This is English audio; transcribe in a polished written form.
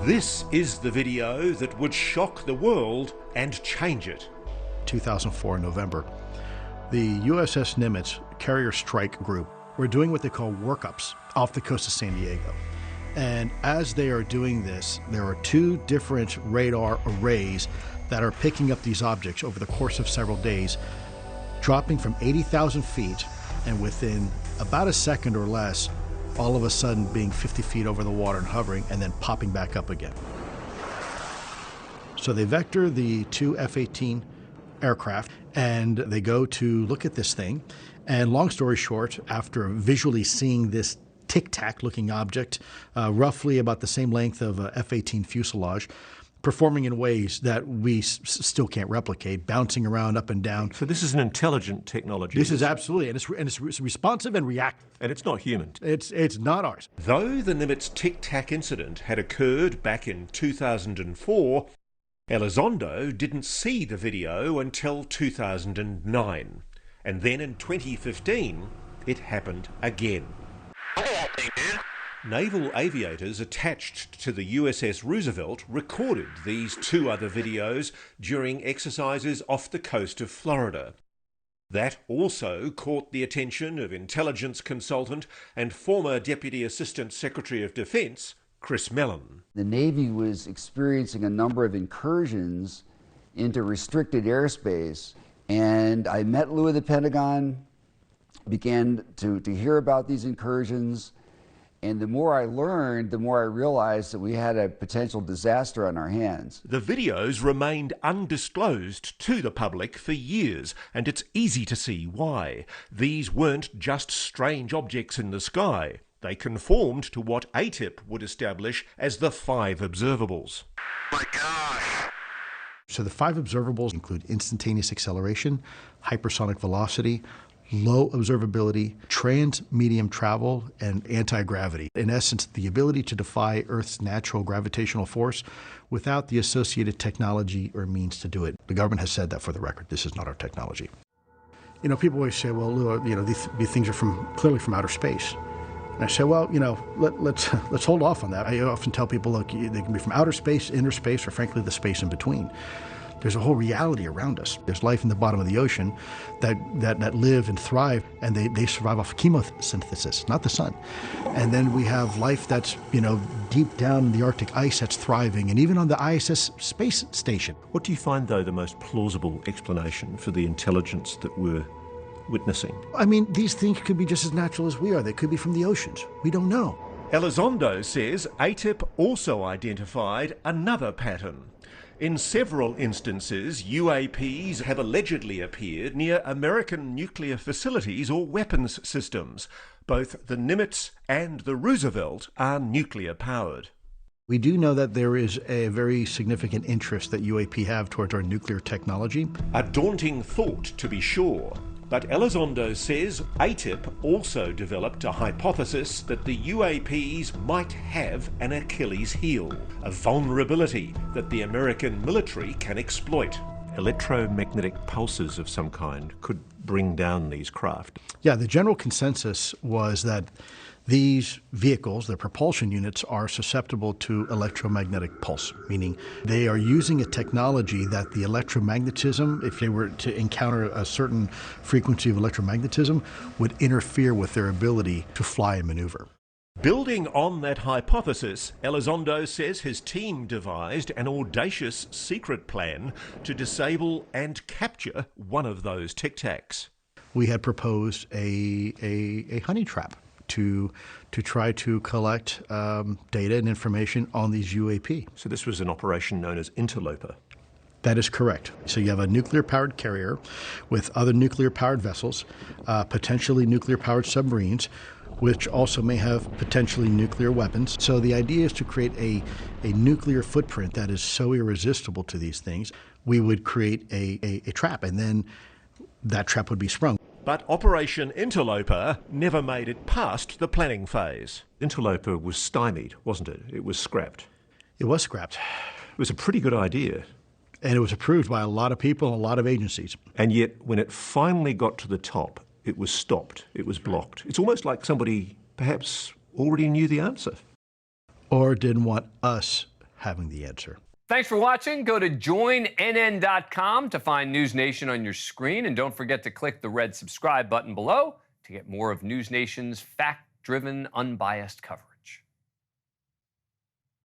This is the video that would shock the world and change it. 2004 in November, the USS Nimitz carrier strike group were doing what they call workups off the coast of San Diego. And as they are doing this, there are two different radar arrays that are picking up these objects over the course of several days, dropping from 80,000 feet and within about a second or less, all of a sudden being 50 feet over the water and hovering and then popping back up again. So they vector the two F-18 aircraft and they go to look at this thing. And long story short, after visually seeing this tic-tac looking object, roughly about the same length of a F-18 fuselage, performing in ways that we still can't replicate, bouncing around up and down. So this is an intelligent technology. This is absolutely, and it's responsive and reactive. And it's not human. It's not ours. Though the Nimitz tic-tac incident had occurred back in 2004, Elizondo didn't see the video until 2009. And then in 2015, it happened again. Naval aviators attached to the USS Roosevelt recorded these two other videos during exercises off the coast of Florida. That also caught the attention of intelligence consultant and former Deputy Assistant Secretary of Defense, Chris Mellon. The Navy was experiencing a number of incursions into restricted airspace, and I met Lou at the Pentagon, began to hear about these incursions. And the more I learned, the more I realized that we had a potential disaster on our hands. The videos remained undisclosed to the public for years, and it's easy to see why. These weren't just strange objects in the sky. They conformed to what ATIP would establish as the 5 observables. My gosh! So the 5 observables include instantaneous acceleration, hypersonic velocity, low observability, trans-medium travel, and anti-gravity. In essence, the ability to defy Earth's natural gravitational force without the associated technology or means to do it. The government has said that for the record. This is not our technology. You know, people always say, well, Lou, you know, these things are clearly from outer space. And I say, well, you know, let's hold off on that. I often tell people, look, they can be from outer space, inner space, or frankly, the space in between. There's a whole reality around us. There's life in the bottom of the ocean that live and thrive, and they survive off chemosynthesis, not the sun. And then we have life that's, you know, deep down in the Arctic ice that's thriving, and even on the ISS space station. What do you find, though, the most plausible explanation for the intelligence that we're witnessing? I mean, these things could be just as natural as we are. They could be from the oceans. We don't know. Elizondo says ATIP also identified another pattern. In several instances, UAPs have allegedly appeared near American nuclear facilities or weapons systems. Both the Nimitz and the Roosevelt are nuclear-powered. We do know that there is a very significant interest that UAP have towards our nuclear technology. A daunting thought, to be sure. But Elizondo says ATIP also developed a hypothesis that the UAPs might have an Achilles heel, a vulnerability that the American military can exploit. Electromagnetic pulses of some kind could bring down these craft. Yeah, the general consensus was that these vehicles, their propulsion units, are susceptible to electromagnetic pulse, meaning they are using a technology that the electromagnetism, if they were to encounter a certain frequency of electromagnetism, would interfere with their ability to fly and maneuver. Building on that hypothesis, Elizondo says his team devised an audacious secret plan to disable and capture one of those tic-tacs. We had proposed a honey trap to try to collect data and information on these UAP. So this was an operation known as Interloper. That is correct. So you have a nuclear-powered carrier with other nuclear-powered vessels, potentially nuclear-powered submarines, which also may have potentially nuclear weapons. So the idea is to create a nuclear footprint that is so irresistible to these things, we would create a trap, and then that trap would be sprung. But Operation Interloper never made it past the planning phase. Interloper was stymied, wasn't it? It was scrapped. It was scrapped. It was a pretty good idea. And it was approved by a lot of people and a lot of agencies. And yet, when it finally got to the top, it was stopped. It was blocked. It's almost like somebody perhaps already knew the answer. Or didn't want us having the answer. Thanks for watching. Go to joinnn.com to find NewsNation on your screen. And don't forget to click the red subscribe button below to get more of NewsNation's fact-driven, unbiased coverage.